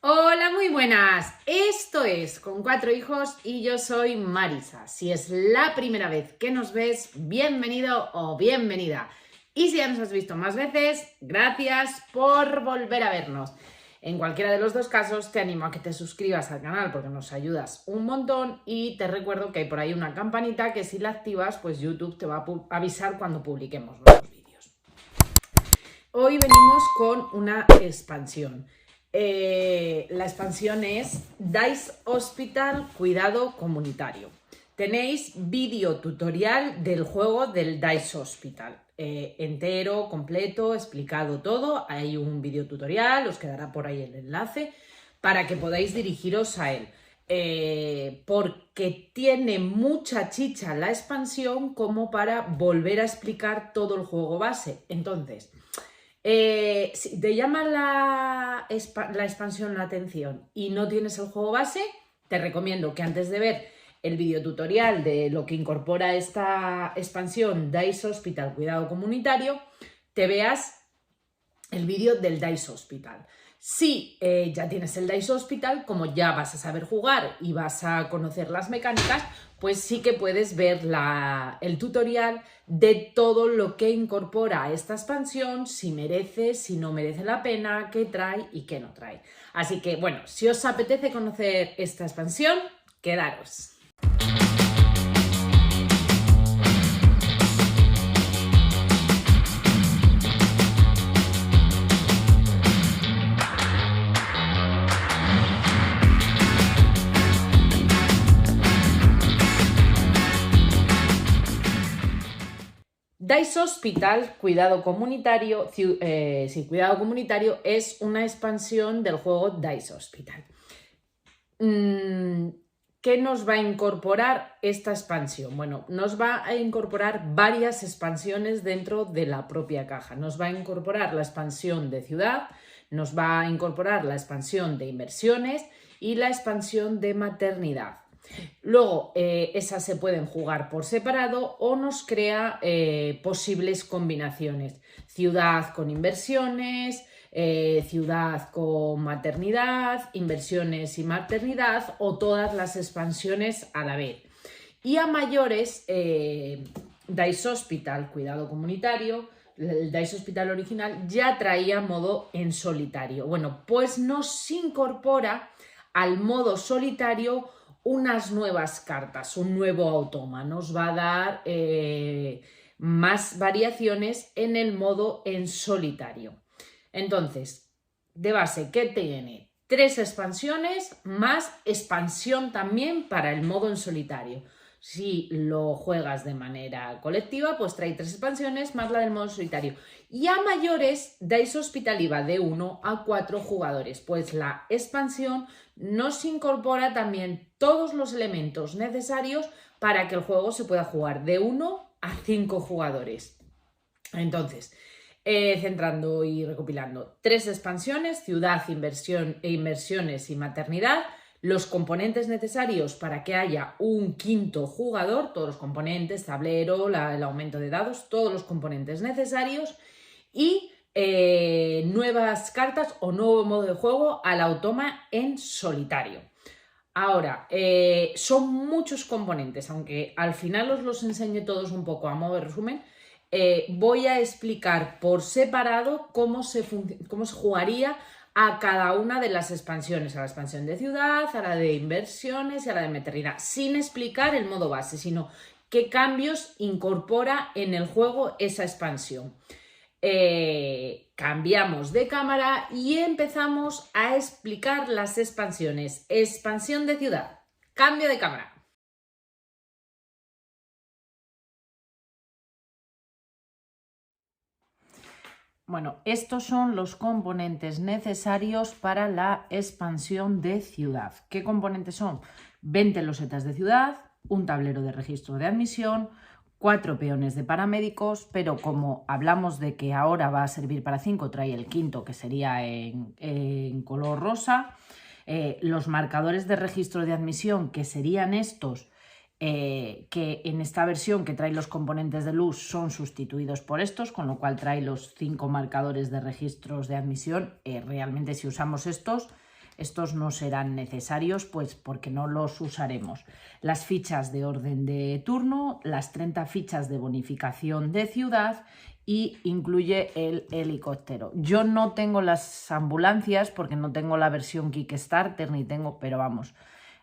Hola, muy buenas. Esto es Con Cuatro Hijos y yo soy Marisa. Si es la primera vez que nos ves, bienvenido o bienvenida. Y si ya nos has visto más veces, gracias por volver a vernos. En cualquiera de los dos casos, te animo a que te suscribas al canal porque nos ayudas un montón y te recuerdo que hay por ahí una campanita que si la activas, pues YouTube te va a avisar cuando publiquemos nuevos vídeos. Hoy venimos con una expansión. La expansión es Dice Hospital Cuidado Comunitario. Tenéis vídeo tutorial del juego del Dice Hospital. Entero, completo, explicado todo. Hay un vídeo tutorial, os quedará por ahí el enlace para que podáis dirigiros a él. Porque tiene mucha chicha la expansión como para volver a explicar todo el juego base. Entonces, si te llama la expansión la atención y no tienes el juego base, te recomiendo que antes de ver el videotutorial de lo que incorpora esta expansión Dice Hospital Cuidado Comunitario, te veas el vídeo del Dice Hospital. Si ya tienes el Dice Hospital, como ya vas a saber jugar y vas a conocer las mecánicas, pues sí que puedes ver el tutorial de todo lo que incorpora esta expansión, si merece, si no merece la pena, qué trae y qué no trae. Así que, bueno, si os apetece conocer esta expansión, quedaros. Dice Hospital Cuidado Comunitario, Cuidado Comunitario es una expansión del juego Dice Hospital. ¿Qué nos va a incorporar esta expansión? Bueno, nos va a incorporar varias expansiones dentro de la propia caja. Nos va a incorporar la expansión de ciudad, nos va a incorporar la expansión de inversiones y la expansión de maternidad. Luego, esas se pueden jugar por separado o nos crea posibles combinaciones. Ciudad con inversiones, ciudad con maternidad, inversiones y maternidad o todas las expansiones a la vez. Y a mayores, Dice Hospital Cuidado Comunitario, el Dice Hospital original ya traía modo en solitario. Bueno, pues nos incorpora al modo solitario unas nuevas cartas, un nuevo automa. Nos va a dar más variaciones en el modo en solitario. Entonces, de base, ¿qué tiene? 3 expansiones más expansión también para el modo en solitario. Si lo juegas de manera colectiva, pues trae 3 expansiones más la del modo solitario. Y a mayores, Dice Hospital iba de 1 a 4 jugadores, pues la expansión nos incorpora también todos los elementos necesarios para que el juego se pueda jugar de 1 a 5 jugadores. Entonces, centrando y recopilando, 3 expansiones, ciudad, inversiones y maternidad, los componentes necesarios para que haya un quinto jugador, todos los componentes, tablero, el aumento de dados, todos los componentes necesarios y nuevas cartas o nuevo modo de juego al automa en solitario. Ahora, son muchos componentes, aunque al final os los enseño todos un poco a modo de resumen. Voy a explicar por separado cómo se jugaría a cada una de las expansiones, a la expansión de ciudad, a la de inversiones y a la de maternidad, sin explicar el modo base, sino qué cambios incorpora en el juego esa expansión. Cambiamos de cámara y empezamos a explicar las expansiones. Expansión de ciudad, cambio de cámara. Bueno, estos son los componentes necesarios para la expansión de ciudad. ¿Qué componentes son? 20 losetas de ciudad, un tablero de registro de admisión, 4 peones de paramédicos, pero como hablamos de que ahora va a servir para 5, trae el quinto que sería en color rosa. Los marcadores de registro de admisión, que serían estos, que en esta versión que trae los componentes de luz son sustituidos por estos, con lo cual trae los 5 marcadores de registros de admisión. Realmente si usamos estos estos no serán necesarios, pues porque no los usaremos. Las fichas de orden de turno, las 30 fichas de bonificación de ciudad y incluye el helicóptero. Yo no tengo las ambulancias porque no tengo la versión Kickstarter ni tengo, pero vamos,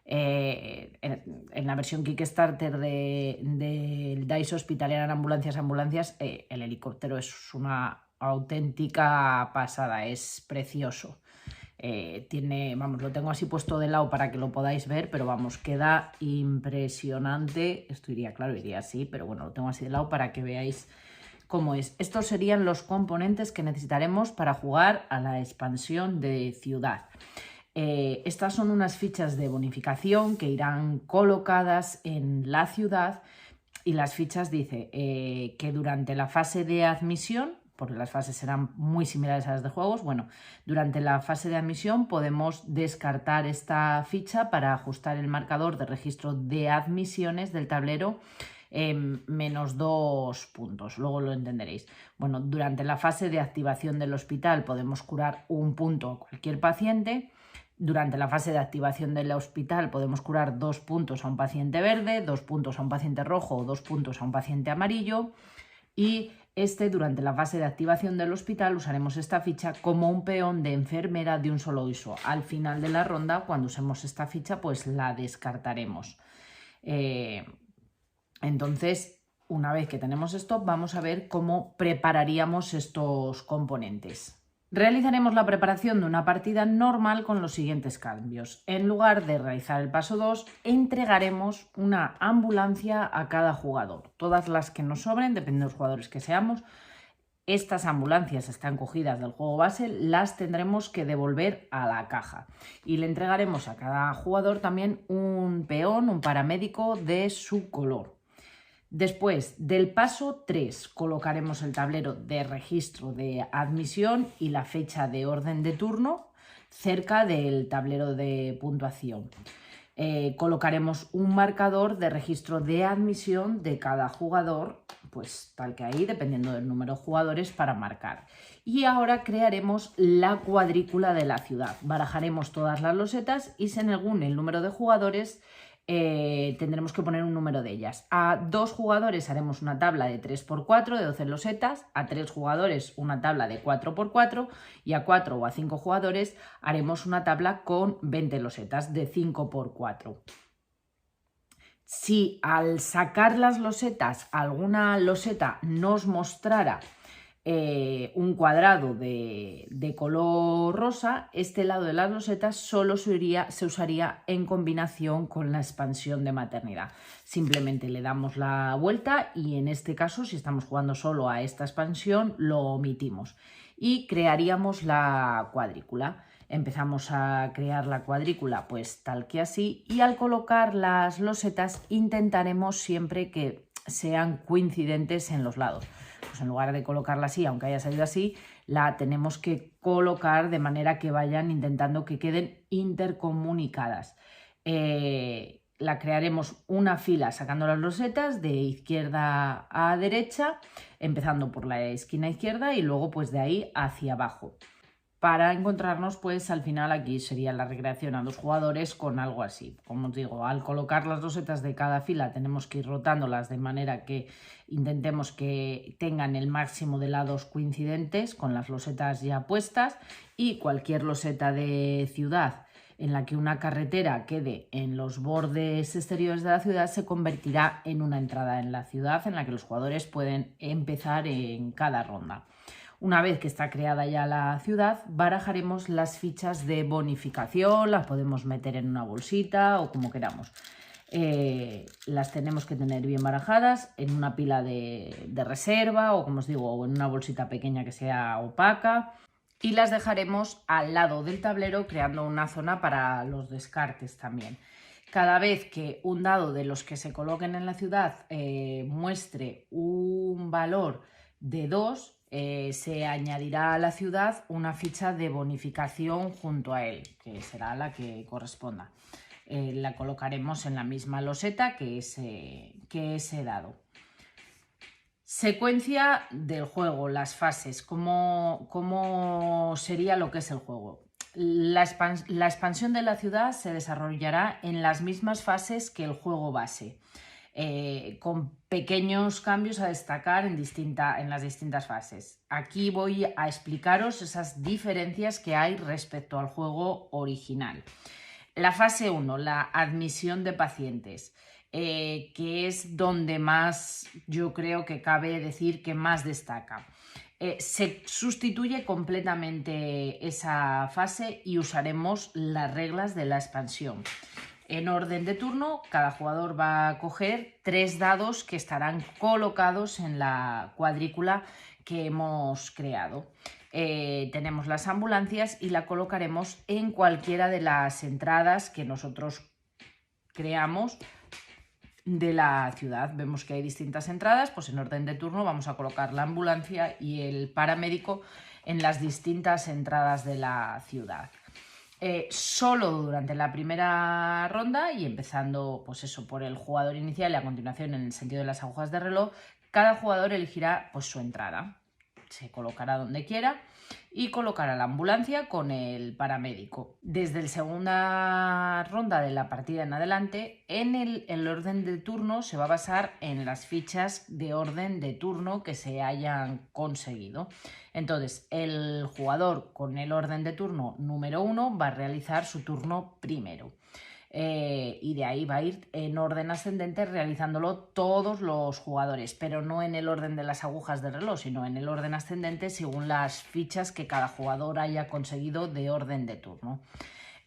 en la versión Kickstarter del DICE Hospitaliana en Ambulancias, el helicóptero es una auténtica pasada, es precioso. Vamos, lo tengo así puesto de lado para que lo podáis ver, pero vamos, queda impresionante. Esto iría, claro, iría así, pero bueno, lo tengo así de lado para que veáis cómo es. Estos serían los componentes que necesitaremos para jugar a la expansión de ciudad. Estas son unas fichas de bonificación que irán colocadas en la ciudad y las fichas dice que durante la fase de admisión, porque las fases serán muy similares a las de juegos, bueno, durante la fase de admisión podemos descartar esta ficha para ajustar el marcador de registro de admisiones del tablero menos 2 puntos, luego lo entenderéis. Bueno, durante la fase de activación del hospital podemos curar 1 punto a cualquier paciente. Durante la fase de activación del hospital podemos curar 2 puntos a un paciente verde, 2 puntos a un paciente rojo o 2 puntos a un paciente amarillo. Y durante la fase de activación del hospital usaremos esta ficha como un peón de enfermera de un solo uso. Al final de la ronda, cuando usemos esta ficha, pues la descartaremos. Entonces, una vez que tenemos esto, vamos a ver cómo prepararíamos estos componentes. Realizaremos la preparación de una partida normal con los siguientes cambios. En lugar de realizar el paso 2, entregaremos una ambulancia a cada jugador. Todas las que nos sobren, dependiendo de los jugadores que seamos, estas ambulancias están cogidas del juego base, las tendremos que devolver a la caja. Y le entregaremos a cada jugador también un peón, un paramédico de su color. Después del paso 3 colocaremos el tablero de registro de admisión y la fecha de orden de turno cerca del tablero de puntuación. Colocaremos un marcador de registro de admisión de cada jugador, pues tal que ahí, dependiendo del número de jugadores, para marcar. Y ahora crearemos la cuadrícula de la ciudad. Barajaremos todas las losetas y según el número de jugadores tendremos que poner un número de ellas. A 2 jugadores haremos una tabla de 3×4 de 12 losetas, a 3 jugadores una tabla de 4×4 y a 4 o a 5 jugadores haremos una tabla con 20 losetas de 5×4. Si al sacar las losetas alguna loseta nos mostrara un cuadrado de color rosa, este lado de las losetas solo se usaría en combinación con la expansión de maternidad. Simplemente le damos la vuelta y en este caso, si estamos jugando solo a esta expansión, lo omitimos y crearíamos la cuadrícula. Empezamos a crear la cuadrícula pues tal que así y al colocar las losetas intentaremos siempre que sean coincidentes en los lados. Pues en lugar de colocarla así, aunque haya salido así, la tenemos que colocar de manera que vayan intentando que queden intercomunicadas. La crearemos una fila sacando las losetas de izquierda a derecha, empezando por la esquina izquierda y luego pues de ahí hacia abajo. Para encontrarnos, pues al final aquí sería la recreación a 2 jugadores con algo así. Como os digo, al colocar las losetas de cada fila tenemos que ir rotándolas de manera que intentemos que tengan el máximo de lados coincidentes con las losetas ya puestas y cualquier loseta de ciudad en la que una carretera quede en los bordes exteriores de la ciudad se convertirá en una entrada en la ciudad en la que los jugadores pueden empezar en cada ronda. Una vez que está creada ya la ciudad, barajaremos las fichas de bonificación, las podemos meter en una bolsita o como queramos. Las tenemos que tener bien barajadas en una pila de reserva o como os digo, o en una bolsita pequeña que sea opaca. Y las dejaremos al lado del tablero creando una zona para los descartes también. Cada vez que un dado de los que se coloquen en la ciudad muestre un valor de 2, se añadirá a la ciudad una ficha de bonificación junto a él, que será la que corresponda. La colocaremos en la misma loseta que ese dado. Secuencia del juego, las fases, cómo sería lo que es el juego. La expansión de la ciudad se desarrollará en las mismas fases que el juego base, con pequeños cambios a destacar en las distintas fases. Aquí voy a explicaros esas diferencias que hay respecto al juego original. La fase 1, la admisión de pacientes, que es donde más yo creo que cabe decir que más destaca. Se sustituye completamente esa fase y usaremos las reglas de la expansión. En orden de turno, cada jugador va a coger 3 dados que estarán colocados en la cuadrícula que hemos creado. Tenemos las ambulancias y la colocaremos en cualquiera de las entradas que nosotros creamos de la ciudad. Vemos que hay distintas entradas, pues en orden de turno vamos a colocar la ambulancia y el paramédico en las distintas entradas de la ciudad. Solo durante la primera ronda y empezando pues eso, por el jugador inicial y a continuación en el sentido de las agujas de reloj, cada jugador elegirá pues su entrada. Se colocará donde quiera y colocará la ambulancia con el paramédico. Desde la segunda ronda de la partida en adelante, el orden de turno se va a basar en las fichas de orden de turno que se hayan conseguido. Entonces, el jugador con el orden de turno número 1 va a realizar su turno primero. Y de ahí va a ir en orden ascendente realizándolo todos los jugadores, pero no en el orden de las agujas del reloj, sino en el orden ascendente según las fichas que cada jugador haya conseguido de orden de turno.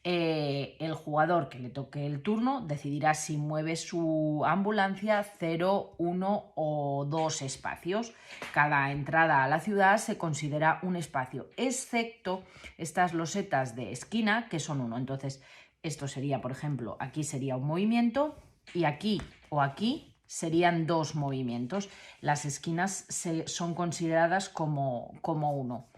El jugador que le toque el turno decidirá si mueve su ambulancia 0, 1 o 2 espacios. Cada entrada a la ciudad se considera un espacio, excepto estas losetas de esquina que son 1. Entonces, esto sería, por ejemplo, aquí sería un movimiento y aquí o aquí serían 2 movimientos. Las esquinas son consideradas como 1.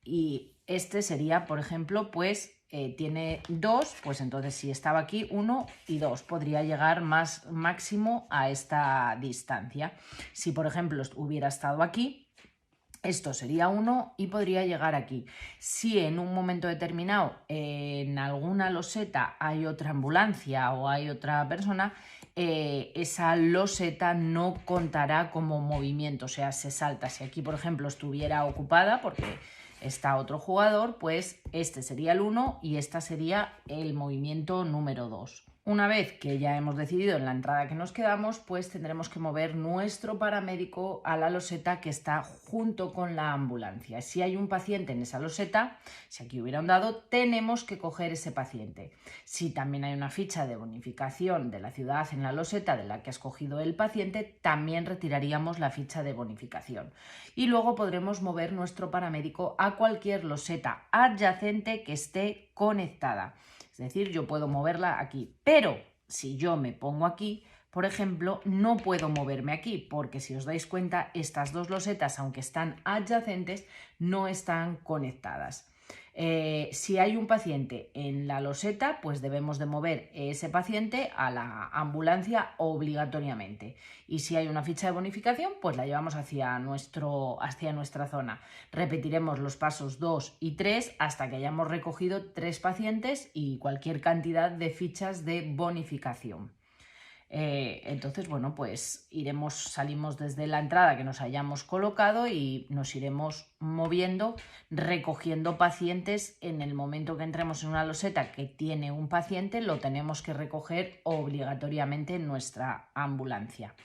Y este sería, por ejemplo, pues tiene 2, pues entonces si estaba aquí 1 y 2, podría llegar máximo a esta distancia. Si, por ejemplo, hubiera estado aquí, esto sería 1 y podría llegar aquí. Si en un momento determinado en alguna loseta hay otra ambulancia o hay otra persona, esa loseta no contará como movimiento, o sea, se salta. Si aquí, por ejemplo, estuviera ocupada porque está otro jugador, pues este sería el 1 y esta sería el movimiento número 2. Una vez que ya hemos decidido en la entrada que nos quedamos, pues tendremos que mover nuestro paramédico a la loseta que está junto con la ambulancia. Si hay un paciente en esa loseta, si aquí hubiera un dado, tenemos que coger ese paciente. Si también hay una ficha de bonificación de la ciudad en la loseta de la que ha escogido el paciente, también retiraríamos la ficha de bonificación. Y luego podremos mover nuestro paramédico a cualquier loseta adyacente que esté conectada. Es decir, yo puedo moverla aquí, pero si yo me pongo aquí, por ejemplo, no puedo moverme aquí, porque si os dais cuenta, estas 2 losetas, aunque están adyacentes, no están conectadas. Si hay un paciente en la loseta, pues debemos de mover ese paciente a la ambulancia obligatoriamente. Y si hay una ficha de bonificación, pues la llevamos hacia nuestra zona. Repetiremos los pasos 2 y 3 hasta que hayamos recogido 3 pacientes y cualquier cantidad de fichas de bonificación. Entonces, bueno, pues salimos desde la entrada que nos hayamos colocado y nos iremos moviendo, recogiendo pacientes. En el momento que entremos en una loseta que tiene un paciente, lo tenemos que recoger obligatoriamente en nuestra ambulancia.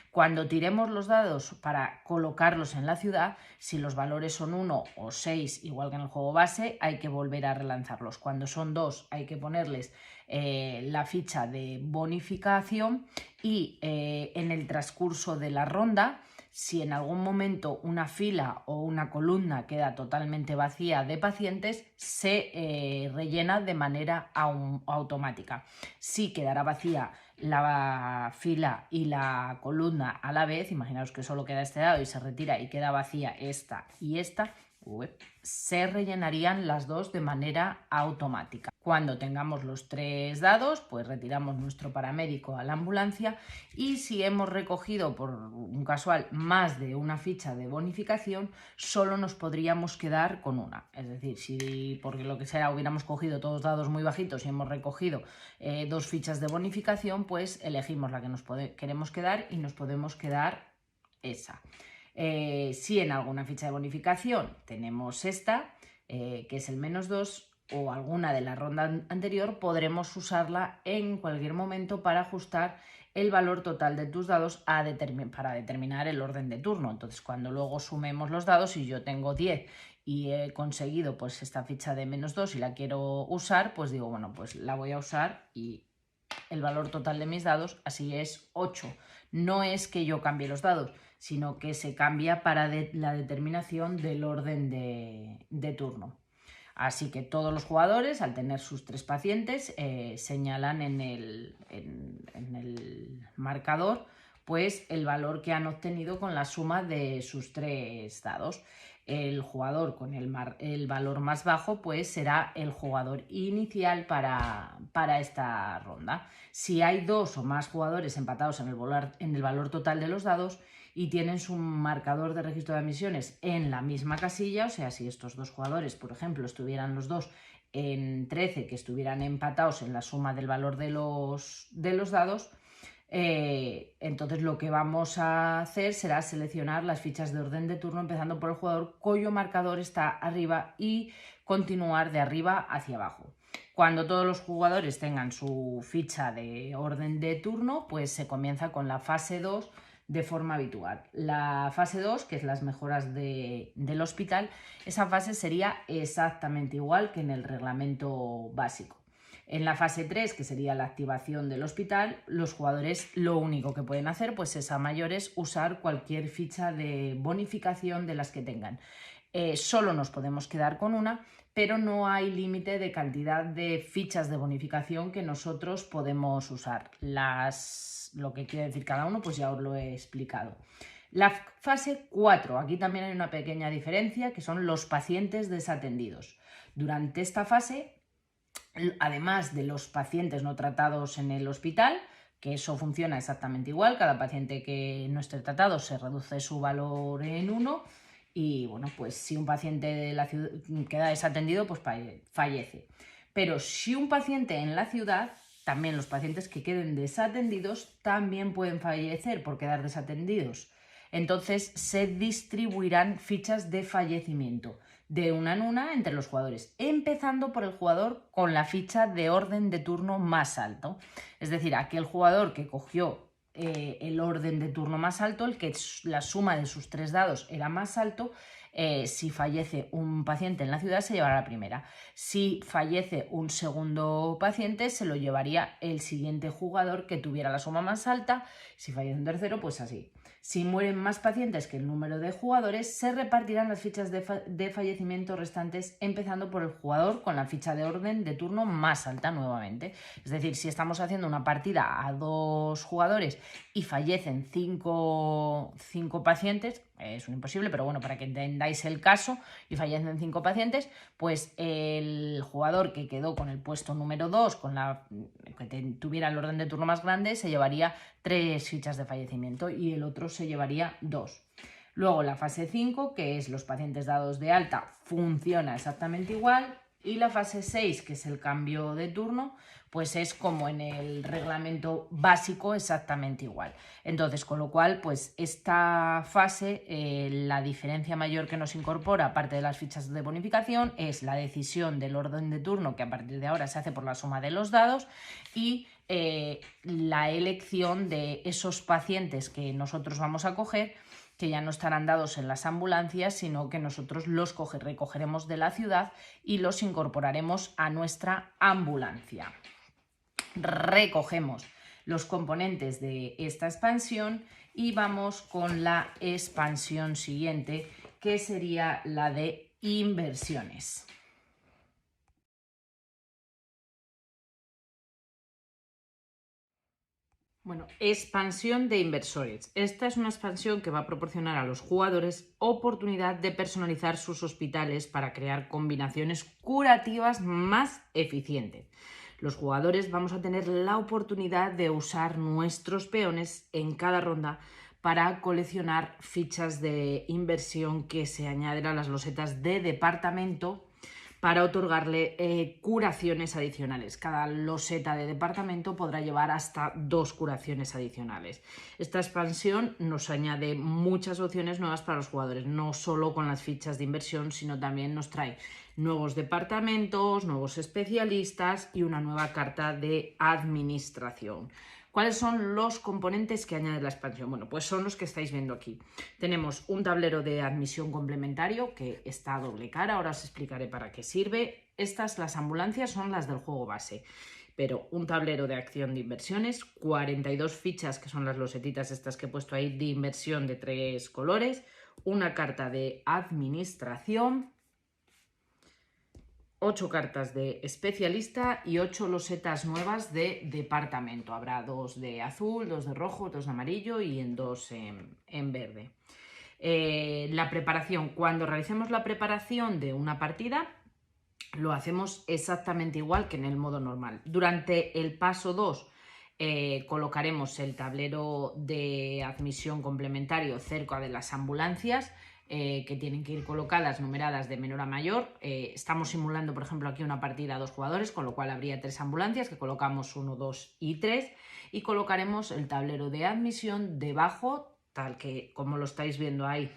Cuando tiremos los dados para colocarlos en la ciudad, si los valores son 1 o 6, igual que en el juego base, hay que volver a relanzarlos. Cuando son 2, hay que ponerles la ficha de bonificación y en el transcurso de la ronda, si en algún momento una fila o una columna queda totalmente vacía de pacientes, se rellena de manera automática. Si quedará vacía la fila y la columna a la vez, imaginaos que solo queda este lado y se retira y queda vacía esta y esta, se rellenarían las dos de manera automática. Cuando tengamos los 3 dados, pues retiramos nuestro paramédico a la ambulancia, y si hemos recogido por un casual más de una ficha de bonificación, solo nos podríamos quedar con una. Es decir, si por lo que sea hubiéramos cogido todos dados muy bajitos y hemos recogido 2 fichas de bonificación, pues elegimos la que nos queremos quedar y nos podemos quedar esa. Si en alguna ficha de bonificación tenemos esta, que es el -2, o alguna de la ronda anterior, podremos usarla en cualquier momento para ajustar el valor total de tus dados para determinar el orden de turno. Entonces, cuando luego sumemos los dados, y yo tengo 10 y he conseguido pues esta ficha de -2 y la quiero usar, pues digo, bueno, pues la voy a usar, y el valor total de mis dados así es 8. No es que yo cambie los dados, sino que se cambia para la determinación del orden de turno. Así que todos los jugadores, al tener sus 3 pacientes, señalan en el marcador pues el valor que han obtenido con la suma de sus 3 dados. El jugador con el valor más bajo pues será el jugador inicial para esta ronda. Si hay 2 o más jugadores empatados en el valor total de los dados y tienen su marcador de registro de admisiones en la misma casilla, o sea, si estos 2 jugadores, por ejemplo, estuvieran los dos en 13, que estuvieran empatados en la suma del valor de los dados, entonces lo que vamos a hacer será seleccionar las fichas de orden de turno, empezando por el jugador cuyo marcador está arriba, y continuar de arriba hacia abajo. Cuando todos los jugadores tengan su ficha de orden de turno, pues se comienza con la fase 2 de forma habitual. La fase 2, que es las mejoras del hospital, esa fase sería exactamente igual que en el reglamento básico. En la fase 3, que sería la activación del hospital, los jugadores lo único que pueden hacer pues es a mayores usar cualquier ficha de bonificación de las que tengan. Solo nos podemos quedar con una, pero no hay límite de cantidad de fichas de bonificación que nosotros podemos usar. Lo que quiere decir cada uno, pues ya os lo he explicado. La fase 4, aquí también hay una pequeña diferencia, que son los pacientes desatendidos. Durante esta fase, además de los pacientes no tratados en el hospital, que eso funciona exactamente igual, cada paciente que no esté tratado se reduce su valor en 1, y bueno, pues si un paciente de la ciudad queda desatendido, pues fallece. Pero si un paciente en la ciudad, también los pacientes que queden desatendidos también pueden fallecer por quedar desatendidos. Entonces se distribuirán fichas de fallecimiento de una en una entre los jugadores, empezando por el jugador con la ficha de orden de turno más alto. Es decir, aquel jugador que cogió el orden de turno más alto, el que la suma de sus 3 dados era más alto, si fallece un paciente en la ciudad se llevará la primera. Si fallece un segundo paciente se lo llevaría el siguiente jugador que tuviera la suma más alta. Si fallece un tercero, pues así. Si mueren más pacientes que el número de jugadores, se repartirán las fichas de fallecimiento restantes, empezando por el jugador con la ficha de orden de turno más alta nuevamente. Es decir, si estamos haciendo una partida a 2 jugadores y fallecen 5 pacientes, es un imposible, pero bueno, para que entendáis el caso, y fallecen 5 pacientes, pues el jugador que quedó con el puesto número 2, que tuviera el orden de turno más grande, se llevaría 3 fichas de fallecimiento y el otro se llevaría 2. Luego la fase 5, que es los pacientes dados de alta, funciona exactamente igual. Y la fase 6, que es el cambio de turno, pues es como en el reglamento básico, exactamente igual. Entonces, con lo cual, pues esta fase, la diferencia mayor que nos incorpora, aparte de las fichas de bonificación, es la decisión del orden de turno, que a partir de ahora se hace por la suma de los dados, y la elección de esos pacientes que nosotros vamos a coger, que ya no estarán dados en las ambulancias, sino que nosotros los recogeremos de la ciudad y los incorporaremos a nuestra ambulancia. Recogemos los componentes de esta expansión y vamos con la expansión siguiente, que sería la de inversiones. Bueno, expansión de inversores. Esta es una expansión que va a proporcionar a los jugadores oportunidad de personalizar sus hospitales para crear combinaciones curativas más eficientes. Los jugadores vamos a tener la oportunidad de usar nuestros peones en cada ronda para coleccionar fichas de inversión que se añaden a las losetas de departamento para otorgarle curaciones adicionales. Cada loseta de departamento podrá llevar hasta 2 curaciones adicionales. Esta expansión nos añade muchas opciones nuevas para los jugadores, no solo con las fichas de inversión, sino también nos trae nuevos departamentos, nuevos especialistas y una nueva carta de administración. ¿Cuáles son los componentes que añade la expansión? Bueno, pues son los que estáis viendo aquí. Tenemos un tablero de admisión complementario que está a doble cara, ahora os explicaré para qué sirve. Las ambulancias son las del juego base, pero un tablero de acción de inversiones, 42 fichas que son las losetitas estas que he puesto ahí de inversión de 3 colores, una carta de administración, 8 cartas de especialista y 8 losetas nuevas de departamento. Habrá 2 de azul, 2 de rojo, 2 de amarillo y 2 en verde. La preparación. Cuando realicemos la preparación de una partida, lo hacemos exactamente igual que en el modo normal. Durante el paso 2 colocaremos el tablero de admisión complementario cerca de las ambulancias, que tienen que ir colocadas numeradas de menor a mayor. Estamos simulando, por ejemplo, aquí una partida a 2 jugadores, con lo cual habría 3 ambulancias que colocamos 1, 2 y 3 y colocaremos el tablero de admisión debajo, tal que como lo estáis viendo ahí.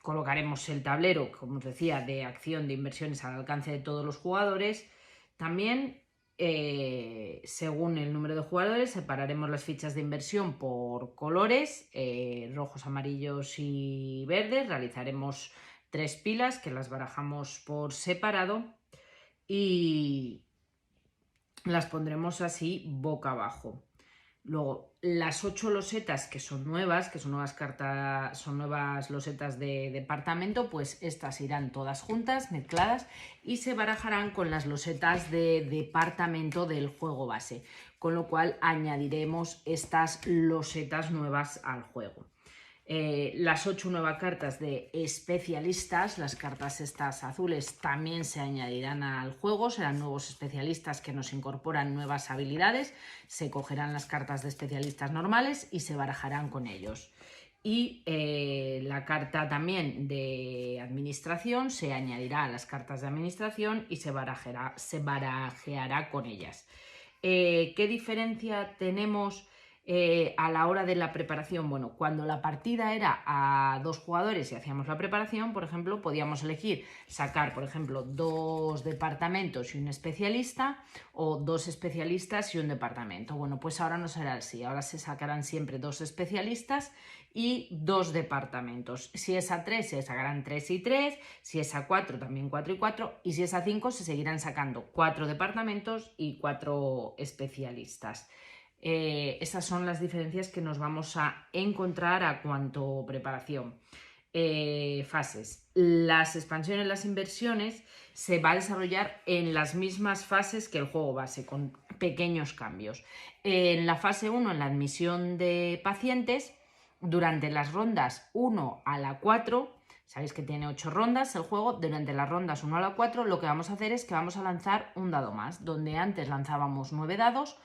Colocaremos el tablero, como os decía, de acción de inversiones al alcance de todos los jugadores. También según el número de jugadores separaremos las fichas de inversión por colores, rojos, amarillos y verdes. Realizaremos 3 pilas que las barajamos por separado y las pondremos así boca abajo. Luego, las 8 losetas que son nuevas cartas, son nuevas losetas de departamento, pues estas irán todas juntas, mezcladas, y se barajarán con las losetas de departamento del juego base, con lo cual añadiremos estas losetas nuevas al juego. Las 8 nuevas cartas de especialistas, las cartas estas azules, también se añadirán al juego, serán nuevos especialistas que nos incorporan nuevas habilidades, se cogerán las cartas de especialistas normales y se barajarán con ellos. Y la carta también de administración se añadirá a las cartas de administración y se barajeará con ellas. ¿Qué diferencia tenemos a la hora de la preparación? Bueno, cuando la partida era a 2 jugadores y hacíamos la preparación, por ejemplo, podíamos elegir sacar, por ejemplo, 2 departamentos y un especialista, o 2 especialistas y un departamento. Bueno, pues ahora no será así, ahora se sacarán siempre 2 especialistas y 2 departamentos. Si es a 3, se sacarán 3 y 3, si es a 4, también 4 y 4, y si es a 5, se seguirán sacando 4 departamentos y 4 especialistas. Estas son las diferencias que nos vamos a encontrar a cuanto preparación. Fases. Las expansiones, las inversiones se va a desarrollar en las mismas fases que el juego base, con pequeños cambios. En la fase 1, en la admisión de pacientes, durante las rondas 1 a la 4, sabéis que tiene 8 rondas el juego, durante las rondas 1 a la 4 lo que vamos a hacer es que vamos a lanzar un dado más. Donde antes lanzábamos 9 dados,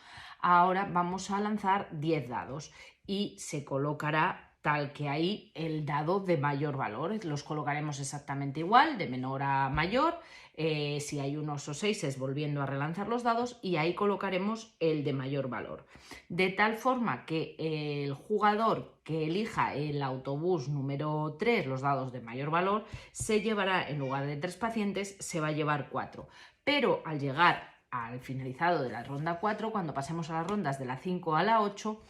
ahora vamos a lanzar 10 dados y se colocará tal que ahí el dado de mayor valor. Los colocaremos exactamente igual, de menor a mayor, si hay unos o 6 volviendo a relanzar los dados, y ahí colocaremos el de mayor valor. De tal forma que el jugador que elija el autobús número 3, los dados de mayor valor, se llevará, en lugar de 3 pacientes, se va a llevar 4. Pero al llegar al finalizado de la ronda 4, cuando pasemos a las rondas de la 5 a la 8,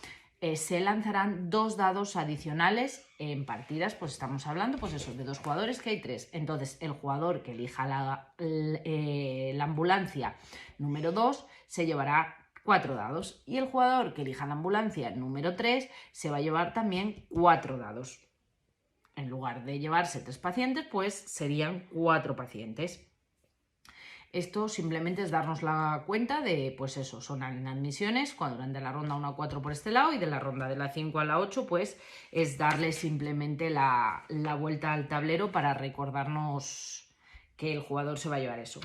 se lanzarán 2 dados adicionales en partidas, pues estamos hablando pues eso, de 2 jugadores, que hay 3. Entonces el jugador que elija la ambulancia número 2 se llevará 4 dados, y el jugador que elija la ambulancia número 3 se va a llevar también 4 dados. En lugar de llevarse 3 pacientes, pues serían 4 pacientes. Esto simplemente es darnos la cuenta de, pues eso, son admisiones, cuando eran de la ronda 1 a 4 por este lado y de la ronda de la 5 a la 8, pues es darle simplemente la vuelta al tablero para recordarnos que el jugador se va a llevar eso.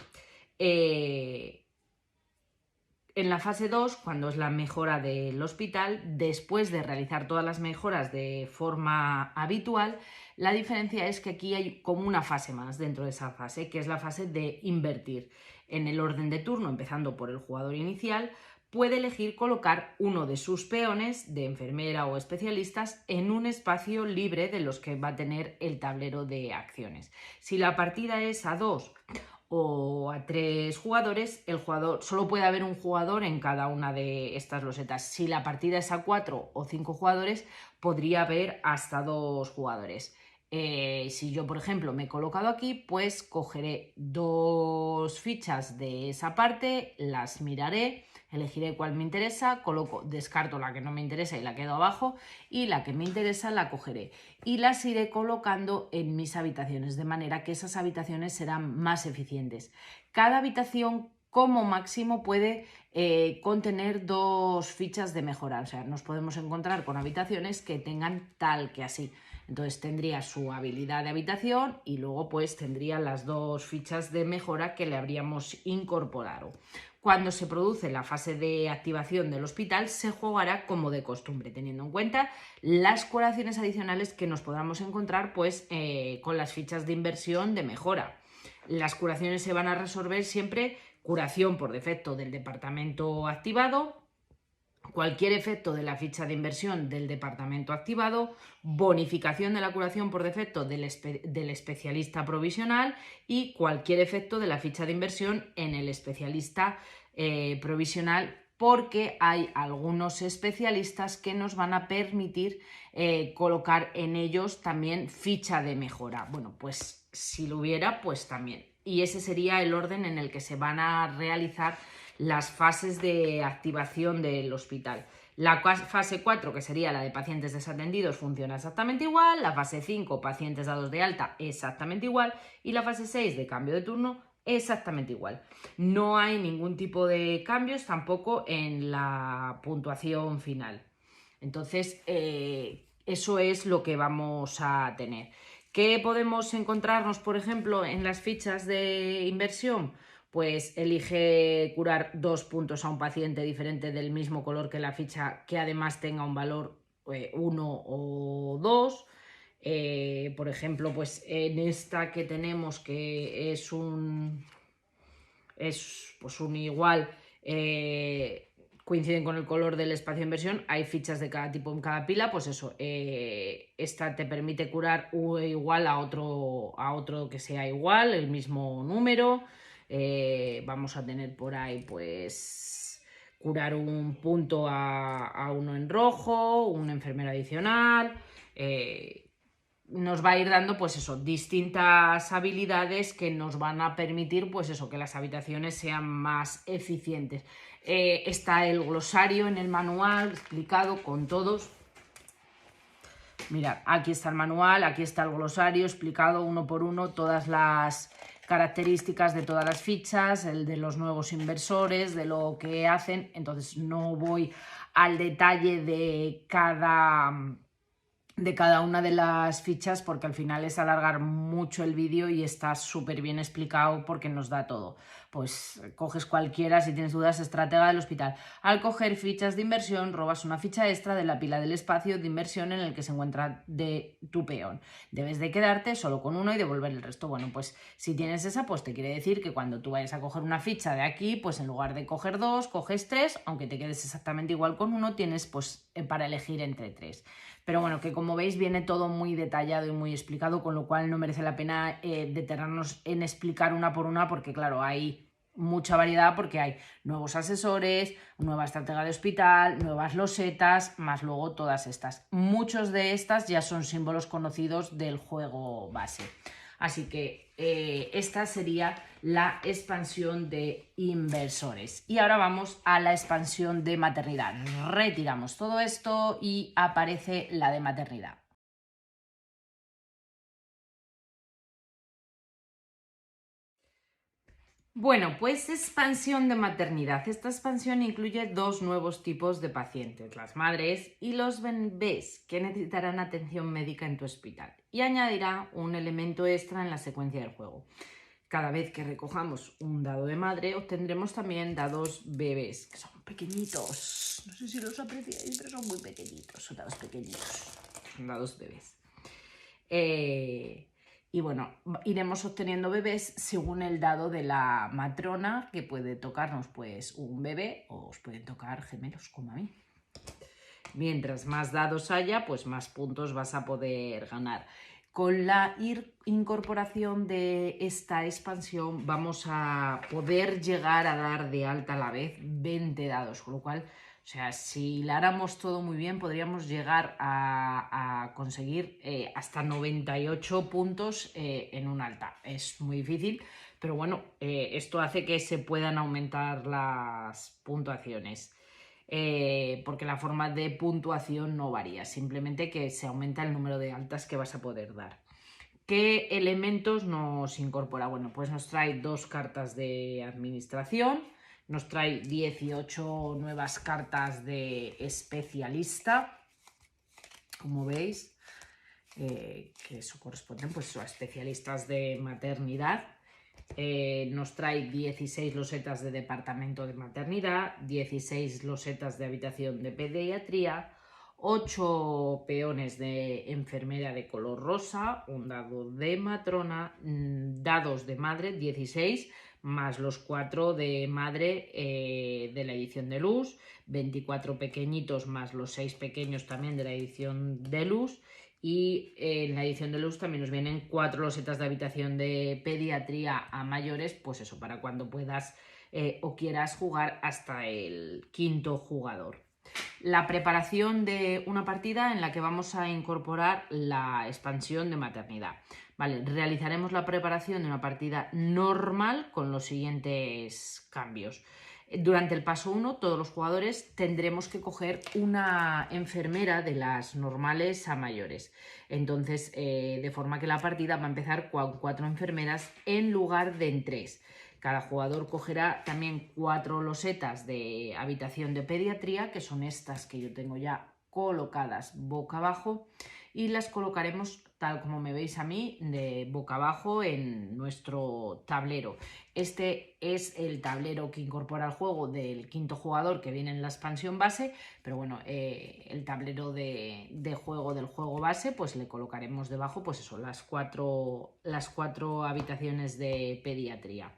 En la fase 2, cuando es la mejora del hospital, después de realizar todas las mejoras de forma habitual, la diferencia es que aquí hay como una fase más dentro de esa fase, que es la fase de invertir. En el orden de turno, empezando por el jugador inicial, puede elegir colocar uno de sus peones, de enfermera o especialistas, en un espacio libre de los que va a tener el tablero de acciones. Si la partida es a 2 o a 3 jugadores, el jugador solo puede haber un jugador en cada una de estas losetas. Si la partida es a 4 o 5 jugadores, podría haber hasta 2 jugadores. Si yo, por ejemplo, me he colocado aquí, pues cogeré 2 fichas de esa parte, las miraré, elegiré cuál me interesa, descarto la que no me interesa y la quedo abajo, y la que me interesa la cogeré y las iré colocando en mis habitaciones, de manera que esas habitaciones serán más eficientes. Cada habitación como máximo puede contener 2 fichas de mejora, o sea, nos podemos encontrar con habitaciones que tengan tal que así. Entonces tendría su habilidad de habitación y luego pues tendría las 2 fichas de mejora que le habríamos incorporado. Cuando se produce la fase de activación del hospital, se jugará como de costumbre, teniendo en cuenta las curaciones adicionales que nos podamos encontrar pues, con las fichas de inversión de mejora. Las curaciones se van a resolver siempre curación por defecto del departamento activado, cualquier efecto de la ficha de inversión del departamento activado, bonificación de la curación por defecto del especialista provisional y cualquier efecto de la ficha de inversión en el especialista provisional, porque hay algunos especialistas que nos van a permitir colocar en ellos también ficha de mejora. Bueno, pues si lo hubiera, pues también. Y ese sería el orden en el que se van a realizar las fases de activación del hospital. La fase 4, que sería la de pacientes desatendidos, funciona exactamente igual. La fase 5, pacientes dados de alta, exactamente igual. Y la fase 6, de cambio de turno, exactamente igual. No hay ningún tipo de cambios tampoco en la puntuación final. Entonces, eso es lo que vamos a tener. ¿Qué podemos encontrarnos, por ejemplo, en las fichas de inversión? Pues elige curar 2 puntos a un paciente diferente del mismo color que la ficha, que además tenga un valor 1 o 2. Por ejemplo, pues en esta que tenemos, que es pues un igual, coinciden con el color del espacio de inversión, hay fichas de cada tipo en cada pila, pues eso, esta te permite curar igual a otro que sea igual, el mismo número. Vamos a tener por ahí pues curar un punto a uno en rojo, un enfermero adicional. Nos va a ir dando pues eso, distintas habilidades que nos van a permitir pues eso, que las habitaciones sean más eficientes. Está el glosario en el manual explicado con todos. Mirad, aquí está el manual, aquí está el glosario explicado uno por uno todas las características de todas las fichas, el de los nuevos inversores, de lo que hacen. Entonces no voy al detalle de cada una de las fichas, porque al final es alargar mucho el vídeo y está súper bien explicado porque nos da todo. Pues coges cualquiera, si tienes dudas, estratega del hospital. Al coger fichas de inversión, robas una ficha extra de la pila del espacio de inversión en el que se encuentra de tu peón. Debes de quedarte solo con uno y devolver el resto. Bueno, pues si tienes esa, pues te quiere decir que cuando tú vayas a coger una ficha de aquí, pues en lugar de coger 2, coges 3, aunque te quedes exactamente igual con uno, tienes pues para elegir entre 3. Pero bueno, que como veis viene todo muy detallado y muy explicado, con lo cual no merece la pena detenernos en explicar una por una, porque claro, hay mucha variedad, porque hay nuevos asesores, nueva estratega de hospital, nuevas losetas, más luego todas estas. Muchos de estas ya son símbolos conocidos del juego base. Así que esta sería la expansión de inversores. Y ahora vamos a la expansión de maternidad. Retiramos todo esto y aparece la de maternidad. Bueno, pues expansión de maternidad. Esta expansión incluye dos nuevos tipos de pacientes, las madres y los bebés, que necesitarán atención médica en tu hospital. Y añadirá un elemento extra en la secuencia del juego. Cada vez que recojamos un dado de madre, obtendremos también dados bebés, que son pequeñitos. No sé si los apreciáis, pero son muy pequeñitos. Son dados pequeñitos. Son dados bebés. Y bueno, iremos obteniendo bebés según el dado de la matrona, que puede tocarnos pues un bebé o os pueden tocar gemelos como a mí. Mientras más dados haya, pues más puntos vas a poder ganar. Con la incorporación de esta expansión vamos a poder llegar a dar de alta a la vez 20 dados, con lo cual, o sea, si la háramos todo muy bien, podríamos llegar a conseguir hasta 98 puntos en un alta. Es muy difícil, pero bueno, esto hace que se puedan aumentar las puntuaciones. Porque la forma de puntuación no varía, simplemente que se aumenta el número de altas que vas a poder dar. ¿Qué elementos nos incorpora? Bueno, pues nos trae 2 cartas de administración, nos trae 18 nuevas cartas de especialista, como veis, que eso corresponden pues, a especialistas de maternidad. Nos trae 16 losetas de departamento de maternidad, 16 losetas de habitación de pediatría, 8 peones de enfermera de color rosa, un dado de matrona, dados de madre, 16, más los 4 de madre de la edición de luz, 24 pequeñitos más los 6 pequeños también de la edición de luz. Y en la edición de luz también nos vienen 4 losetas de habitación de pediatría a mayores, pues eso, para cuando puedas o quieras jugar hasta el 5.º jugador. La preparación de una partida en la que vamos a incorporar la expansión de maternidad. Vale, realizaremos la preparación de una partida normal con los siguientes cambios. Durante el paso 1, todos los jugadores tendremos que coger una enfermera de las normales a mayores. Entonces, de forma que la partida va a empezar con 4 enfermeras en lugar de en 3. Cada jugador cogerá también 4 losetas de habitación de pediatría, que son estas que yo tengo ya colocadas boca abajo, y las colocaremos tal como me veis a mí, de boca abajo en nuestro tablero. Este es el tablero que incorpora el juego del 5.º jugador que viene en la expansión base, pero bueno, el tablero de juego del juego base, pues le colocaremos debajo, pues eso, las cuatro habitaciones de pediatría.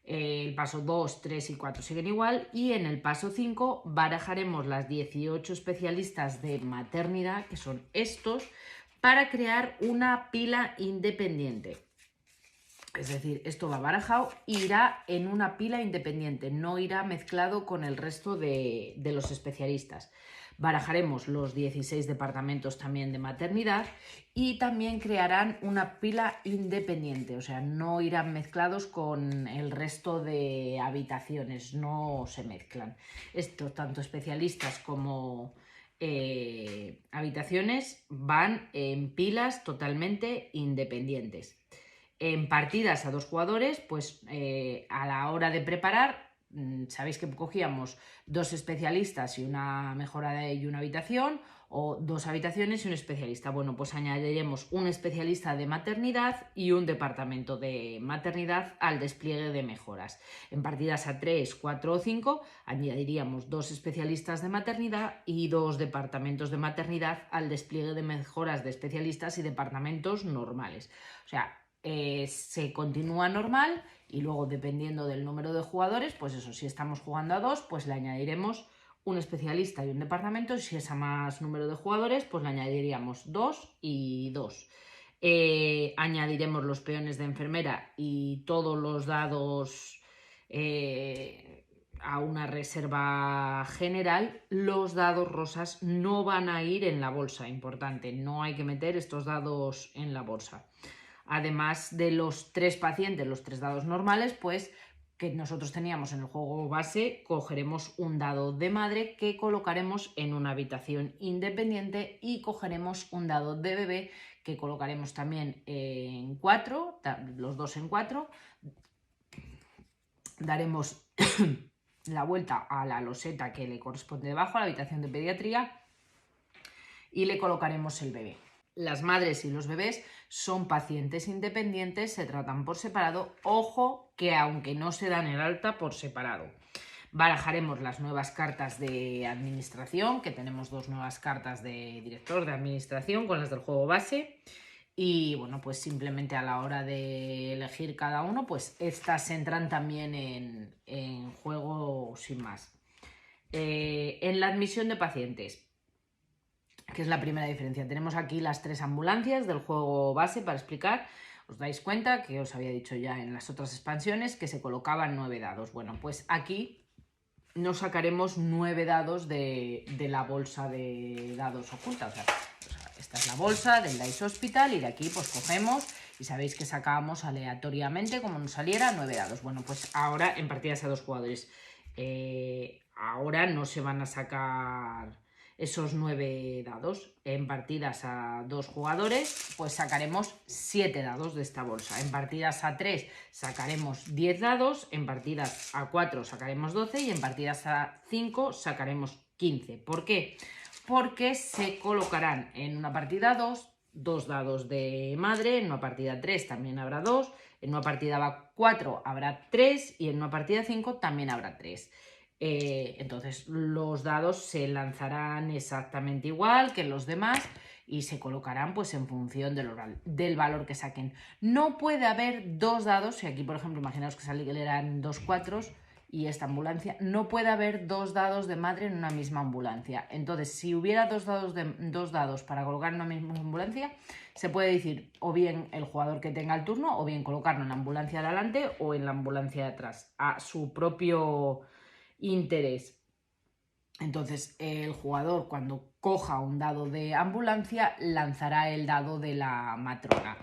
El paso 2, 3 y 4 siguen igual, y en el paso 5 barajaremos las 18 especialistas de maternidad, que son estos, para crear una pila independiente. Es decir, esto va barajado e irá en una pila independiente, no irá mezclado con el resto de los especialistas. Barajaremos los 16 departamentos también de maternidad y también crearán una pila independiente, o sea, no irán mezclados con el resto de habitaciones, no se mezclan. Estos, tanto especialistas como habitaciones, van en pilas totalmente independientes. En partidas a 2 jugadores, pues a la hora de preparar, sabéis que cogíamos 2 especialistas y una mejora y una habitación, o 2 habitaciones y un especialista. Bueno, pues añadiremos un especialista de maternidad y un departamento de maternidad al despliegue de mejoras. En partidas a 3, 4 o 5 añadiríamos 2 especialistas de maternidad y 2 departamentos de maternidad al despliegue de mejoras de especialistas y departamentos normales. O sea, se continúa normal y luego, dependiendo del número de jugadores, pues eso, si estamos jugando a 2, pues le añadiremos un especialista y un departamento. Si es a más número de jugadores, pues le añadiríamos 2 y 2. Añadiremos los peones de enfermera y todos los dados a una reserva general. Los dados rosas no van a ir en la bolsa, importante, no hay que meter estos dados en la bolsa. Además de los 3 pacientes, los 3 dados normales, pues que nosotros teníamos en el juego base, cogeremos un dado de madre que colocaremos en una habitación independiente y cogeremos un dado de bebé que colocaremos también en 4, los 2 en 4, daremos la vuelta a la loseta que le corresponde debajo, a la habitación de pediatría, y le colocaremos el bebé. Las madres y los bebés son pacientes independientes, se tratan por separado. Ojo que aunque no se dan el alta por separado. Barajaremos las nuevas cartas de administración, que tenemos 2 nuevas cartas de director de administración con las del juego base. Y bueno, pues simplemente a la hora de elegir cada uno, pues estas entran también en juego sin más. En la admisión de pacientes, que es la primera diferencia, tenemos aquí las 3 ambulancias del juego base para explicar. Os dais cuenta que os había dicho ya en las otras expansiones que se colocaban 9 dados. Bueno, pues aquí nos sacaremos 9 dados de la bolsa de dados oculta. O sea, esta es la bolsa del Dice Hospital y de aquí pues cogemos y sabéis que sacábamos aleatoriamente, como nos saliera, 9 dados. Bueno, pues ahora en partidas a 2 jugadores, ahora no se van a sacar esos 9 dados. En partidas a 2 jugadores pues sacaremos 7 dados de esta bolsa. En partidas a 3 sacaremos 10 dados, en partidas a 4 sacaremos 12 y en partidas a 5 sacaremos 15. ¿Por qué? Porque se colocarán en una partida 2 dados de madre, en una partida 3 también habrá 2, en una partida 4 habrá 3 y en una partida 5 también habrá 3. Entonces los dados se lanzarán exactamente igual que los demás y se colocarán pues en función del valor que saquen. No puede haber 2 dados, si aquí por ejemplo imaginaos que salieran 2 4 y esta ambulancia, no puede haber 2 dados de madre en una misma ambulancia. Entonces si hubiera 2 dados para colocar en una misma ambulancia, se puede decir o bien el jugador que tenga el turno o bien colocarlo en la ambulancia de adelante o en la ambulancia de atrás, a su propio interés. Entonces el jugador cuando coja un dado de ambulancia lanzará el dado de la matrona.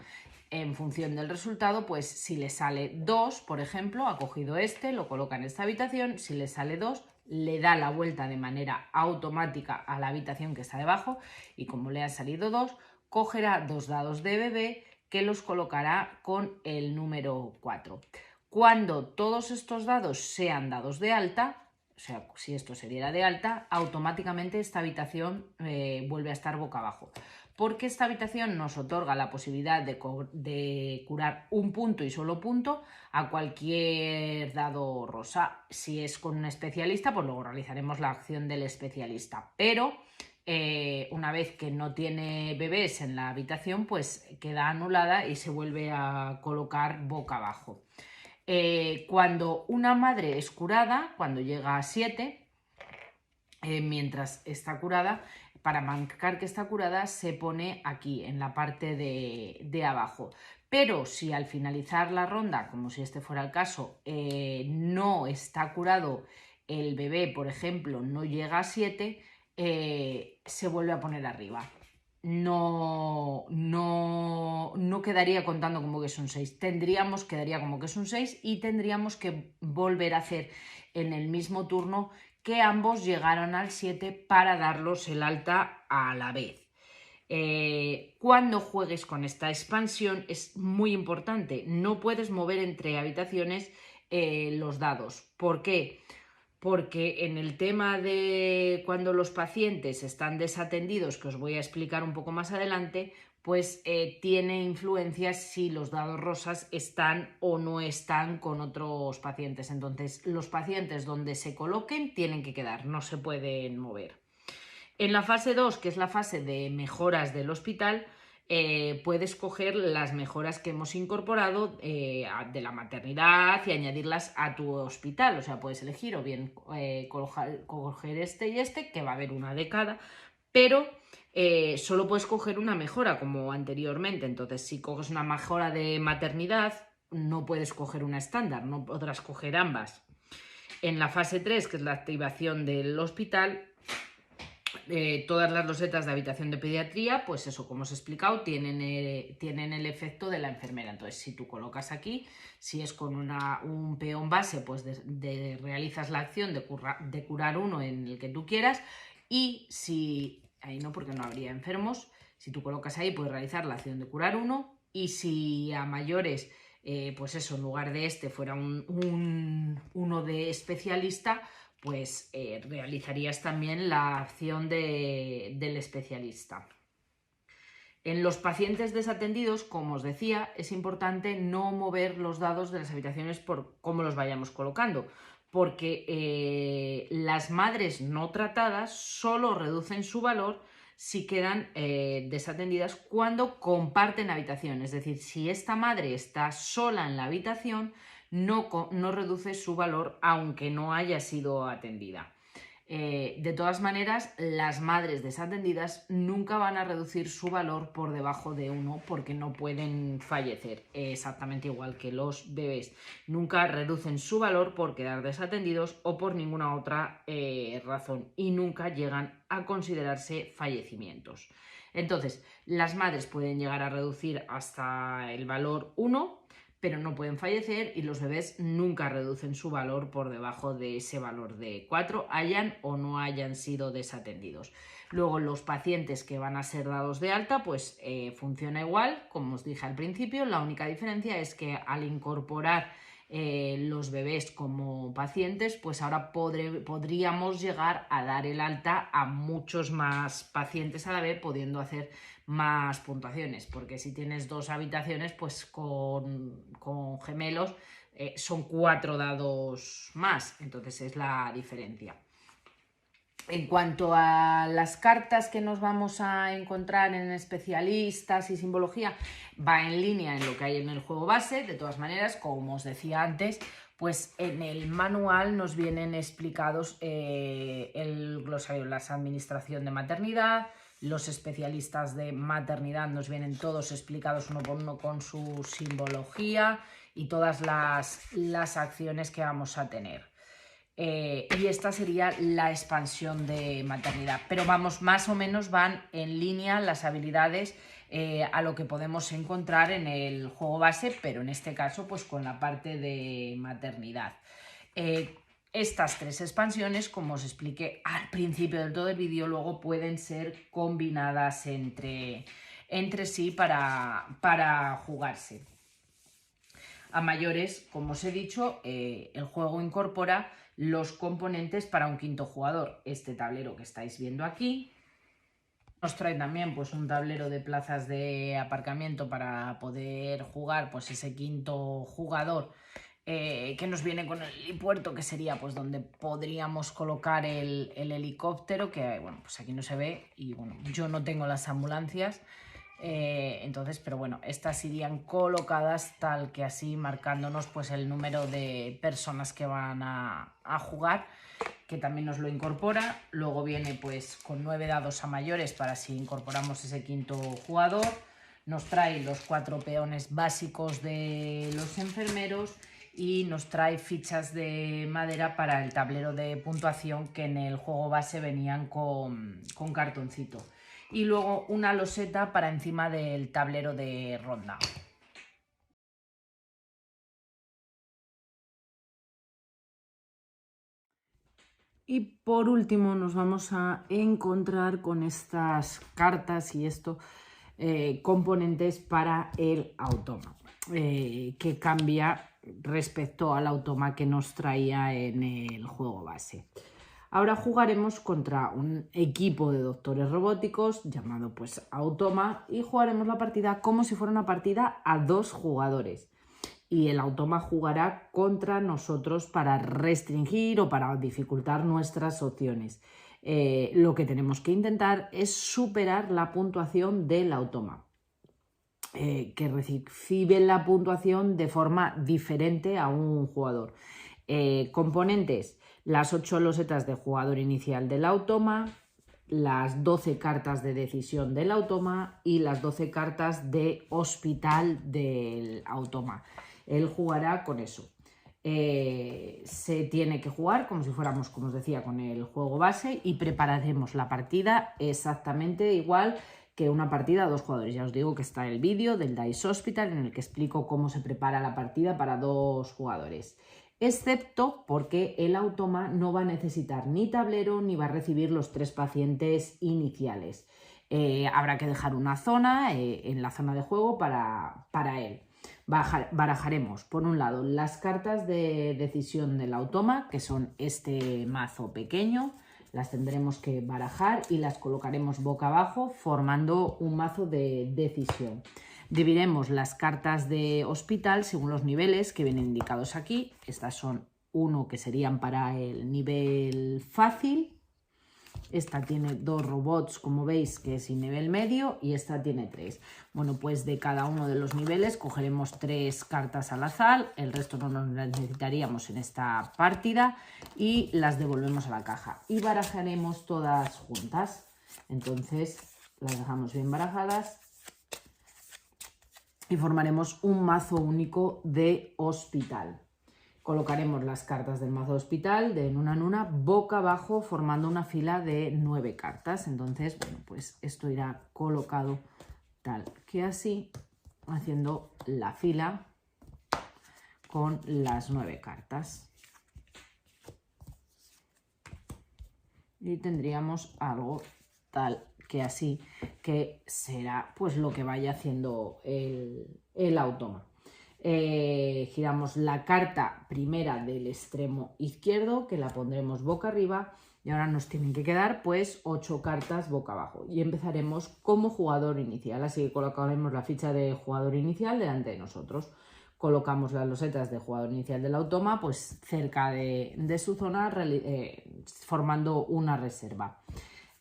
En función del resultado, pues si le sale 2, por ejemplo, ha cogido este, lo coloca en esta habitación, si le sale 2, le da la vuelta de manera automática a la habitación que está debajo y como le ha salido 2, cogerá 2 dados de bebé que los colocará con el número 4. Cuando todos estos dados sean dados de alta, o sea, si esto se diera de alta, automáticamente esta habitación vuelve a estar boca abajo. Porque esta habitación nos otorga la posibilidad de curar un punto y solo punto a cualquier dado rosa. Si es con un especialista, pues luego realizaremos la acción del especialista. Pero una vez que no tiene bebés en la habitación, pues queda anulada y se vuelve a colocar boca abajo. Cuando una madre es curada, cuando llega a 7, mientras está curada, para marcar que está curada se pone aquí en la parte de abajo. Pero si al finalizar la ronda, como si este fuera el caso, no está curado el bebé, por ejemplo, no llega a 7, se vuelve a poner arriba. No quedaría contando como que es un 6. Quedaría como que es un 6 y tendríamos que volver a hacer en el mismo turno que ambos llegaron al 7 para darlos el alta a la vez. Cuando juegues con esta expansión es muy importante, no puedes mover entre habitaciones los dados. ¿Por qué? Porque en el tema de cuando los pacientes están desatendidos, que os voy a explicar un poco más adelante, pues tiene influencia si los dados rosas están o no están con otros pacientes. Entonces, los pacientes donde se coloquen tienen que quedar, no se pueden mover. En la fase 2, que es la fase de mejoras del hospital, puedes coger las mejoras que hemos incorporado de la maternidad y añadirlas a tu hospital. O sea, puedes elegir o bien coger este y este, que va a haber una de cada, pero solo puedes coger una mejora como anteriormente. Entonces, si coges una mejora de maternidad, no puedes coger una estándar, no podrás coger ambas. En la fase 3, que es la activación del hospital, todas las losetas de habitación de pediatría, pues eso, como os he explicado, tienen el efecto de la enfermera. Entonces, si tú colocas aquí, si es con un peón base, pues realizas la acción de curar uno en el que tú quieras. Y si, ahí no, porque no habría enfermos, si tú colocas ahí, puedes realizar la acción de curar uno. Y si a mayores pues eso, en lugar de este fuera uno de especialista, pues realizarías también la acción del especialista. En los pacientes desatendidos, como os decía, es importante no mover los dados de las habitaciones por cómo los vayamos colocando, porque las madres no tratadas solo reducen su valor si quedan desatendidas cuando comparten habitación. Es decir, si esta madre está sola en la habitación, no reduce su valor aunque no haya sido atendida. De todas maneras, las madres desatendidas nunca van a reducir su valor por debajo de 1 porque no pueden fallecer, exactamente igual que los bebés. Nunca reducen su valor por quedar desatendidos o por ninguna otra razón y nunca llegan a considerarse fallecimientos. Entonces, las madres pueden llegar a reducir hasta el valor 1, pero no pueden fallecer, y los bebés nunca reducen su valor por debajo de ese valor de 4, hayan o no hayan sido desatendidos. Luego los pacientes que van a ser dados de alta, pues funciona igual, como os dije al principio. La única diferencia es que al incorporar los bebés como pacientes, pues ahora podríamos llegar a dar el alta a muchos más pacientes a la vez, pudiendo hacer más puntuaciones, porque si tienes 2 habitaciones, pues con gemelos son 4 dados más, entonces es la diferencia. En cuanto a las cartas que nos vamos a encontrar en especialistas y simbología, va en línea en lo que hay en el juego base. De todas maneras, como os decía antes, pues en el manual nos vienen explicados el glosario, la administración de maternidad, los especialistas de maternidad nos vienen todos explicados uno por uno con su simbología y todas las acciones que vamos a tener. Y esta sería la expansión de maternidad, pero vamos, más o menos van en línea las habilidades a lo que podemos encontrar en el juego base, pero en este caso pues con la parte de maternidad. Estas 3 expansiones, como os expliqué al principio del todo el vídeo, luego pueden ser combinadas entre sí para jugarse. A mayores, como os he dicho, el juego incorpora los componentes para un 5º jugador. Este tablero que estáis viendo aquí. Nos trae también pues un tablero de plazas de aparcamiento para poder jugar pues ese 5º jugador, que nos viene con el helipuerto, que sería pues donde podríamos colocar el helicóptero, que bueno, pues aquí no se ve y bueno, yo no tengo las ambulancias. Entonces, pero bueno, estas irían colocadas tal que así, marcándonos pues el número de personas que van a jugar, que también nos lo incorpora. Luego viene pues con 9 dados a mayores para si incorporamos ese 5º jugador. Nos trae los 4 peones básicos de los enfermeros y nos trae fichas de madera para el tablero de puntuación, que en el juego base venían con cartoncito. Y luego una loseta para encima del tablero de ronda. Y por último nos vamos a encontrar con estas cartas y componentes para el automa, que cambia respecto al automa que nos traía en el juego base. Ahora jugaremos contra un equipo de doctores robóticos llamado pues Automa, y jugaremos la partida como si fuera una partida a 2 jugadores. Y el Automa jugará contra nosotros para restringir o para dificultar nuestras opciones. Lo que tenemos que intentar es superar la puntuación del Automa, que recibe la puntuación de forma diferente a un jugador. Componentes: las 8 losetas de jugador inicial del Automa, las 12 cartas de decisión del Automa y las 12 cartas de hospital del Automa. Él jugará con eso. Se tiene que jugar como si fuéramos, como os decía, con el juego base, y prepararemos la partida exactamente igual que una partida a 2 jugadores. Ya os digo que está el vídeo del Dice Hospital en el que explico cómo se prepara la partida para 2 jugadores. Excepto porque el Automa no va a necesitar ni tablero ni va a recibir los 3 pacientes iniciales. Habrá que dejar una zona en la zona de juego para él. Barajaremos, por un lado, las cartas de decisión del automa, que son este mazo pequeño. Las tendremos que barajar y las colocaremos boca abajo formando un mazo de decisión. Dividiremos las cartas de hospital según los niveles que vienen indicados aquí. Estas son 1 que serían para el nivel fácil. Esta tiene 2 robots, como veis, que es nivel medio, y esta tiene 3. Bueno, pues de cada uno de los niveles cogeremos 3 cartas al azar, el resto no nos las necesitaríamos en esta partida y las devolvemos a la caja. Y barajaremos todas juntas. Entonces las dejamos bien barajadas y formaremos un mazo único de hospital. Colocaremos las cartas del mazo hospital de en una boca abajo formando una fila de 9 cartas. Entonces, bueno, pues esto irá colocado tal que así, haciendo la fila con las 9 cartas. Y tendríamos algo tal que así, que será pues lo que vaya haciendo el automa. Giramos la carta primera del extremo izquierdo, que la pondremos boca arriba, y ahora nos tienen que quedar pues 8 cartas boca abajo y empezaremos como jugador inicial, así que colocaremos la ficha de jugador inicial delante de nosotros. Colocamos las losetas de jugador inicial del automa pues cerca de su zona, formando una reserva.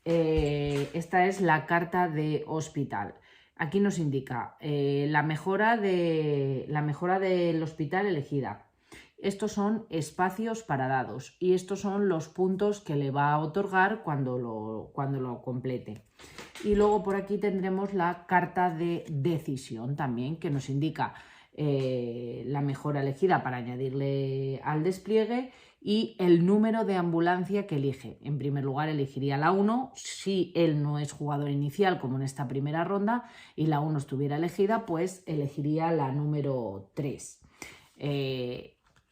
Esta es la carta de hospital. Aquí nos indica la mejora del hospital elegida. Estos son espacios para dados y estos son los puntos que le va a otorgar cuando lo complete. Y luego por aquí tendremos la carta de decisión también, que nos indica la mejora elegida para añadirle al despliegue y el número de ambulancia que elige. En primer lugar elegiría la 1 si él no es jugador inicial como en esta primera ronda y la 1 estuviera elegida, pues elegiría la número 3.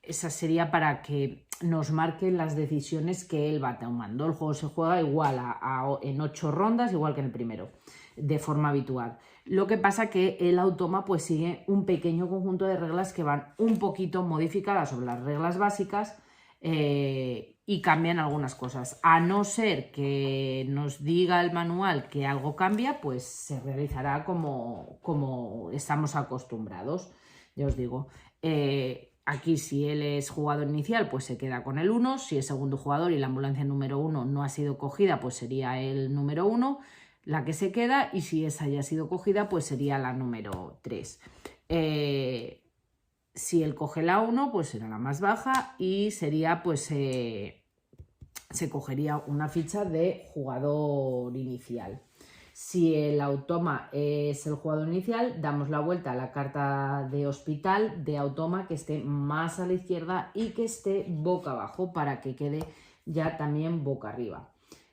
Esa sería para que nos marquen las decisiones que él va tomando. El juego se juega igual en 8 rondas, igual que en el primero, de forma habitual. Lo que pasa que el automa pues sigue un pequeño conjunto de reglas que van un poquito modificadas sobre las reglas básicas y cambian algunas cosas. A no ser que nos diga el manual que algo cambia, pues se realizará como estamos acostumbrados. Ya os digo, aquí si él es jugador inicial pues se queda con el 1, si es segundo jugador y la ambulancia número 1 no ha sido cogida pues sería el número 1 la que se queda, y si esa ya ha sido cogida pues sería la número 3. Si él coge la 1 pues será la más baja y sería pues se cogería una ficha de jugador inicial. Si el automa es el jugador inicial, damos la vuelta a la carta de hospital de automa que esté más a la izquierda y que esté boca abajo para que quede ya también boca arriba.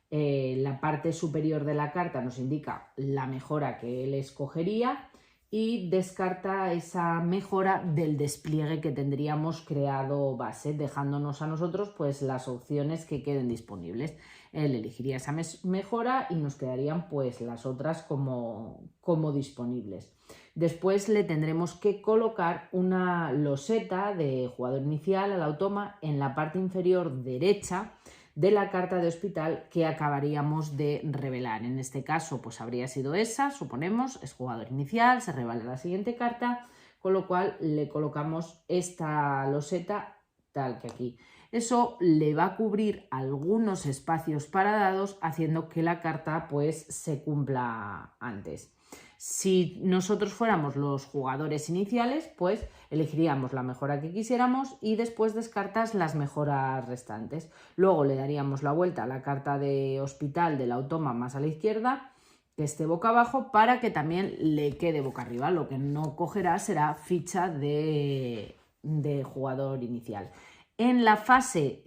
La parte superior de la carta nos indica la mejora que él escogería y descarta esa mejora del despliegue que tendríamos creado base, dejándonos a nosotros pues las opciones que queden disponibles. Él elegiría esa mejora y nos quedarían pues las otras como disponibles. Después le tendremos que colocar una loseta de jugador inicial al automa en la parte inferior derecha de la carta de hospital que acabaríamos de revelar. En este caso pues habría sido esa, suponemos, es jugador inicial, se revela la siguiente carta, con lo cual le colocamos esta loseta tal que aquí. Eso le va a cubrir algunos espacios para dados, haciendo que la carta pues se cumpla antes. Si nosotros fuéramos los jugadores iniciales, pues elegiríamos la mejora que quisiéramos y después descartas las mejoras restantes. Luego le daríamos la vuelta a la carta de hospital del automa más a la izquierda, que esté boca abajo, para que también le quede boca arriba. Lo que no cogerá será ficha de jugador inicial. En la fase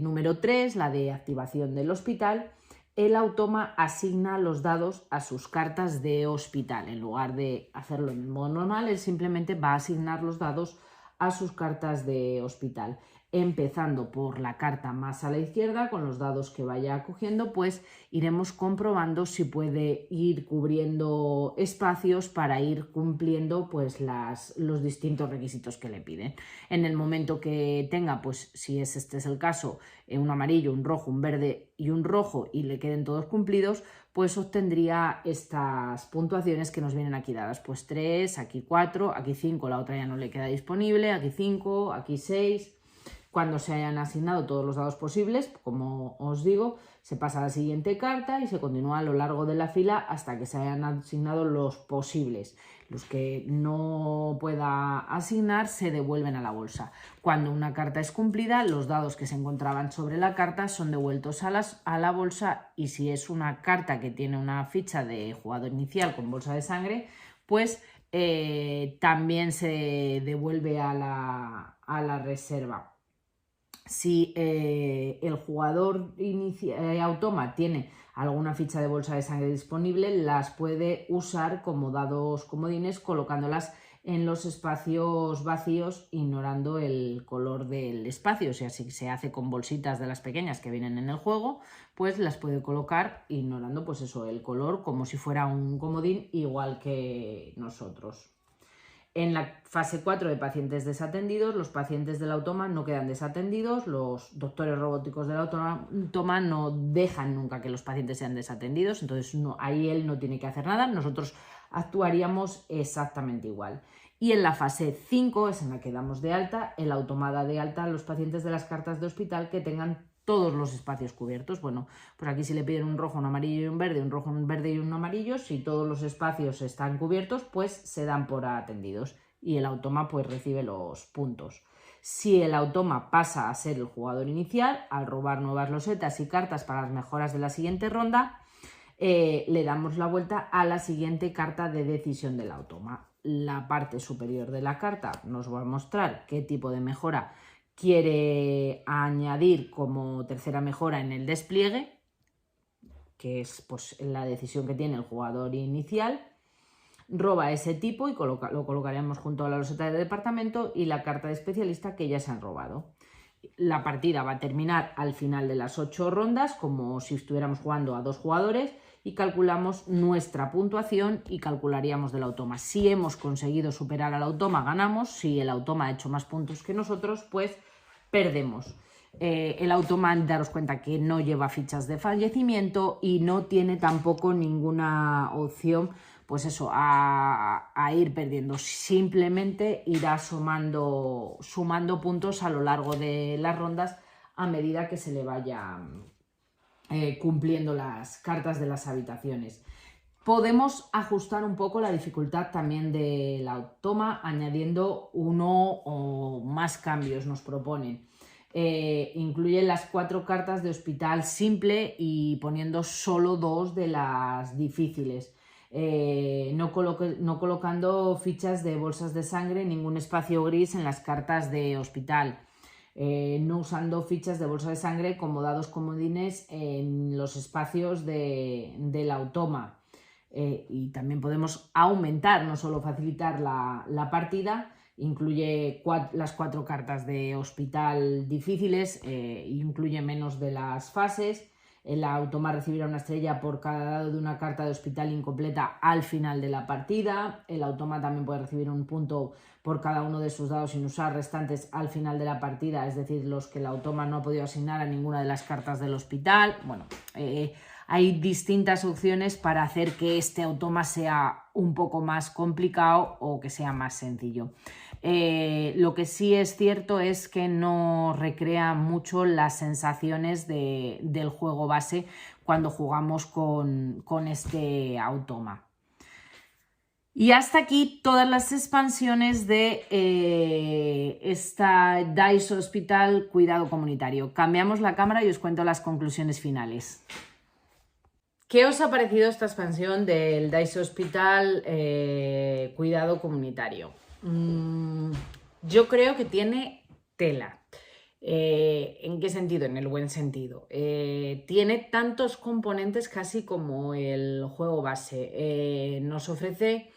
número 3, la de activación del hospital, el automa asigna los dados a sus cartas de hospital. En lugar de hacerlo en modo normal, él simplemente va a asignar los dados a sus cartas de hospital. empezando por la carta más a la izquierda, con los dados que vaya cogiendo, pues iremos comprobando si puede ir cubriendo espacios para ir cumpliendo pues los distintos requisitos que le piden. En el momento que tenga, pues si este es el caso, un amarillo, un rojo, un verde y un rojo y le queden todos cumplidos, pues obtendría estas puntuaciones que nos vienen aquí dadas, pues 3, aquí 4, aquí 5, la otra ya no le queda disponible, aquí 5, aquí 6. Cuando se hayan asignado todos los dados posibles, como os digo, se pasa a la siguiente carta y se continúa a lo largo de la fila hasta que se hayan asignado los posibles. Los que no pueda asignar se devuelven a la bolsa. Cuando una carta es cumplida, los dados que se encontraban sobre la carta son devueltos a la bolsa, y si es una carta que tiene una ficha de jugador inicial con bolsa de sangre, pues también se devuelve a la reserva. Si el jugador automa tiene alguna ficha de bolsa de sangre disponible, las puede usar como dados comodines colocándolas en los espacios vacíos, ignorando el color del espacio. O sea, si se hace con bolsitas de las pequeñas que vienen en el juego, pues las puede colocar ignorando pues eso, el color, como si fuera un comodín, igual que nosotros. En la fase 4 de pacientes desatendidos, los pacientes del automa no quedan desatendidos, los doctores robóticos del automa no dejan nunca que los pacientes sean desatendidos, entonces ahí él no tiene que hacer nada, nosotros actuaríamos exactamente igual. Y en la fase 5 es en la que damos de alta, el automa da de alta a los pacientes de las cartas de hospital que tengan todos los espacios cubiertos. Bueno, pues aquí si le piden un rojo, un amarillo y un verde, un rojo, un verde y un amarillo, si todos los espacios están cubiertos, pues se dan por atendidos y el automa pues recibe los puntos. Si el automa pasa a ser el jugador inicial, al robar nuevas losetas y cartas para las mejoras de la siguiente ronda, le damos la vuelta a la siguiente carta de decisión del automa. La parte superior de la carta nos va a mostrar qué tipo de mejora quiere añadir como tercera mejora en el despliegue, que es pues la decisión que tiene el jugador inicial. Roba ese tipo y lo colocaremos junto a la loseta de departamento y la carta de especialista que ya se han robado. La partida va a terminar al final de las 8 rondas, como si estuviéramos jugando a 2 jugadores, y calculamos nuestra puntuación y calcularíamos del automa. Si hemos conseguido superar al automa, ganamos. Si el automa ha hecho más puntos que nosotros, pues perdemos. El automa, daros cuenta que no lleva fichas de fallecimiento y no tiene tampoco ninguna opción, pues eso, a ir perdiendo. Simplemente irá sumando puntos a lo largo de las rondas a medida que se le vaya cumpliendo las cartas de las habitaciones. Podemos ajustar un poco la dificultad también del automa añadiendo uno o más cambios, nos proponen. Incluye las 4 cartas de hospital simple y poniendo solo 2 de las difíciles. No colocando fichas de bolsas de sangre en ningún espacio gris en las cartas de hospital. No usando fichas de bolsa de sangre como dados comodines en los espacios del automa. Y también podemos aumentar, no solo facilitar la partida. Incluye las 4 cartas de hospital difíciles, incluye menos de las fases. El automa recibirá una estrella por cada dado de una carta de hospital incompleta al final de la partida. El automa también puede recibir un punto por cada uno de sus dados sin usar restantes al final de la partida, es decir, los que el automa no ha podido asignar a ninguna de las cartas del hospital. Bueno, hay distintas opciones para hacer que este automa sea un poco más complicado o que sea más sencillo. Lo que sí es cierto es que no recrea mucho las sensaciones del juego base cuando jugamos con este automa. Y hasta aquí todas las expansiones de esta DICE Hospital Cuidado Comunitario. Cambiamos la cámara y os cuento las conclusiones finales. ¿Qué os ha parecido esta expansión del DICE Hospital Cuidado Comunitario? Yo creo que tiene tela. ¿En qué sentido? En el buen sentido. Tiene tantos componentes casi como el juego base. Nos ofrece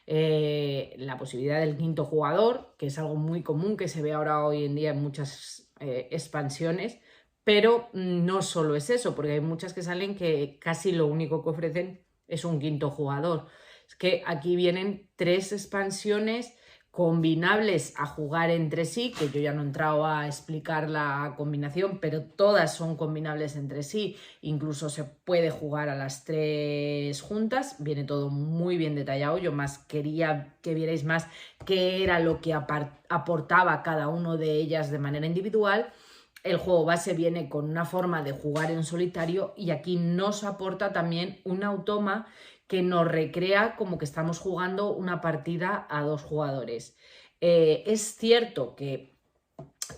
la posibilidad del 5.º jugador, que es algo muy común que se ve ahora hoy en día en muchas expansiones, pero no solo es eso, porque hay muchas que salen que casi lo único que ofrecen es un quinto jugador. Es que aquí vienen 3 expansiones combinables a jugar entre sí, que yo ya no he entrado a explicar la combinación, pero todas son combinables entre sí, incluso se puede jugar a las 3 juntas, viene todo muy bien detallado. Yo más quería que vierais más qué era lo que aportaba cada uno de ellas de manera individual. El juego base viene con una forma de jugar en solitario y aquí nos aporta también un automa que nos recrea como que estamos jugando una partida a 2 jugadores. Es cierto que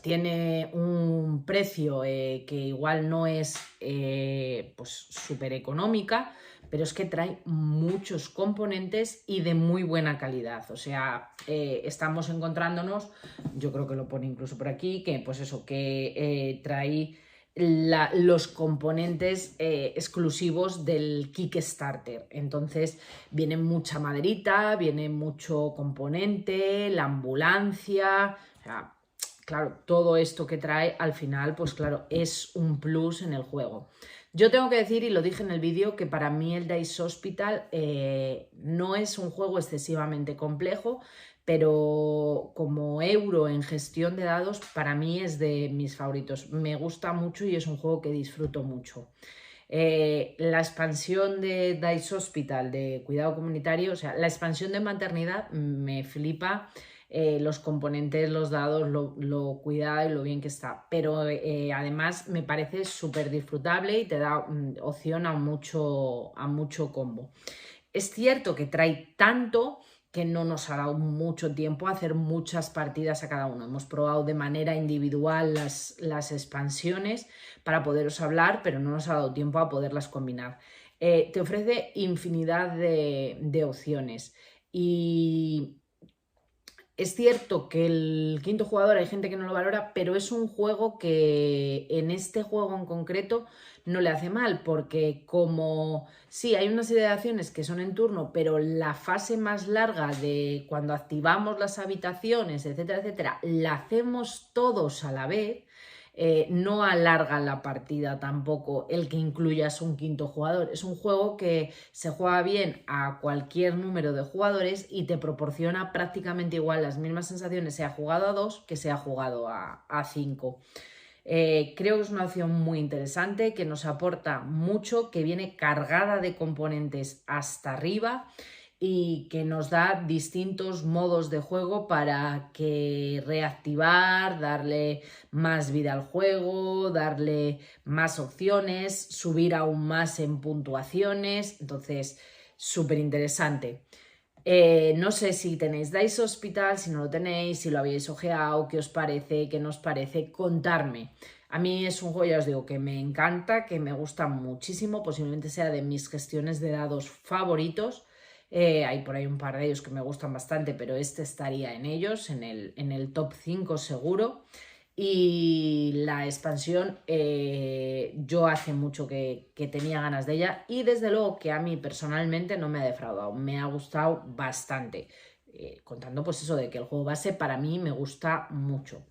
tiene un precio que igual no es pues súper económica, pero es que trae muchos componentes y de muy buena calidad. O sea, estamos encontrándonos, yo creo que lo pone incluso por aquí, que pues eso, que trae los componentes exclusivos del Kickstarter. Entonces viene mucha maderita, viene mucho componente, la ambulancia, o sea, claro, todo esto que trae al final, pues claro, es un plus en el juego. Yo tengo que decir, y lo dije en el vídeo, que para mí el Dice Hospital no es un juego excesivamente complejo, pero como euro en gestión de dados, para mí es de mis favoritos. Me gusta mucho y es un juego que disfruto mucho. La expansión de Dice Hospital de cuidado comunitario, o sea, la expansión de maternidad me flipa. Los componentes, los dados, lo cuidado y lo bien que está, pero además me parece súper disfrutable y te da opción a mucho combo. Es cierto que trae tanto que no nos ha dado mucho tiempo a hacer muchas partidas a cada uno. Hemos probado de manera individual las expansiones para poderos hablar, pero no nos ha dado tiempo a poderlas combinar. Te ofrece infinidad de opciones y es cierto que el quinto jugador hay gente que no lo valora, pero es un juego que en este juego en concreto no le hace mal, porque como sí, hay una serie de acciones que son en turno, pero la fase más larga de cuando activamos las habitaciones, etcétera, etcétera, la hacemos todos a la vez. No alarga la partida tampoco el que incluyas un quinto jugador. Es un juego que se juega bien a cualquier número de jugadores y te proporciona prácticamente igual las mismas sensaciones, sea jugado a 2 que sea jugado a 5. Creo que es una opción muy interesante, que nos aporta mucho, que viene cargada de componentes hasta arriba y que nos da distintos modos de juego para que reactivar, darle más vida al juego, darle más opciones, subir aún más en puntuaciones. Entonces, súper interesante. No sé si tenéis Dice Hospital, si no lo tenéis, si lo habéis ojeado, qué os parece, qué nos parece, contarme. A mí es un juego, ya os digo, que me encanta, que me gusta muchísimo, posiblemente sea de mis gestiones de dados favoritos. Hay por ahí un par de ellos que me gustan bastante, pero este estaría en ellos, en el top 5 seguro. Y la expansión, yo hace mucho que tenía ganas de ella y desde luego que a mí personalmente no me ha defraudado, me ha gustado bastante, contando pues eso de que el juego base para mí me gusta mucho.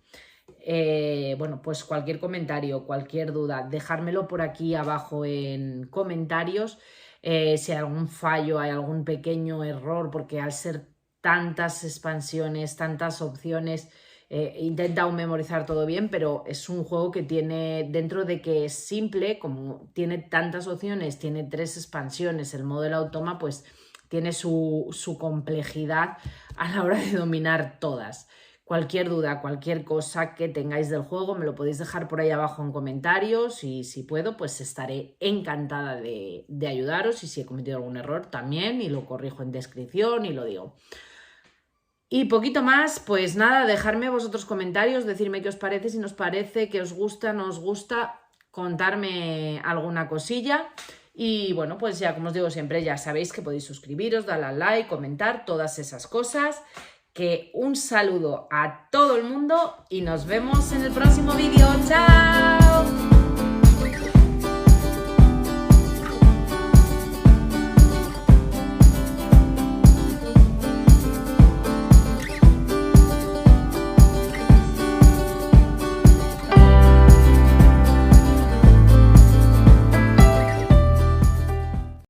Bueno, pues cualquier comentario, cualquier duda, dejármelo por aquí abajo en comentarios. Si hay algún fallo, hay algún pequeño error, porque al ser tantas expansiones, tantas opciones, he intentado memorizar todo bien, pero es un juego que tiene, dentro de que es simple, como tiene tantas opciones, tiene 3 expansiones, el modo del automa, pues tiene su complejidad a la hora de dominar todas. Cualquier duda, cualquier cosa que tengáis del juego, me lo podéis dejar por ahí abajo en comentarios y si puedo, pues estaré encantada de ayudaros y si he cometido algún error también y lo corrijo en descripción y lo digo. Y poquito más, pues nada, dejarme vosotros comentarios, decirme qué os parece, si nos parece, qué os gusta, no os gusta, contarme alguna cosilla. Y bueno, pues ya como os digo siempre, ya sabéis que podéis suscribiros, darle al like, comentar, todas esas cosas. Que un saludo a todo el mundo y nos vemos en el próximo vídeo. ¡Chao!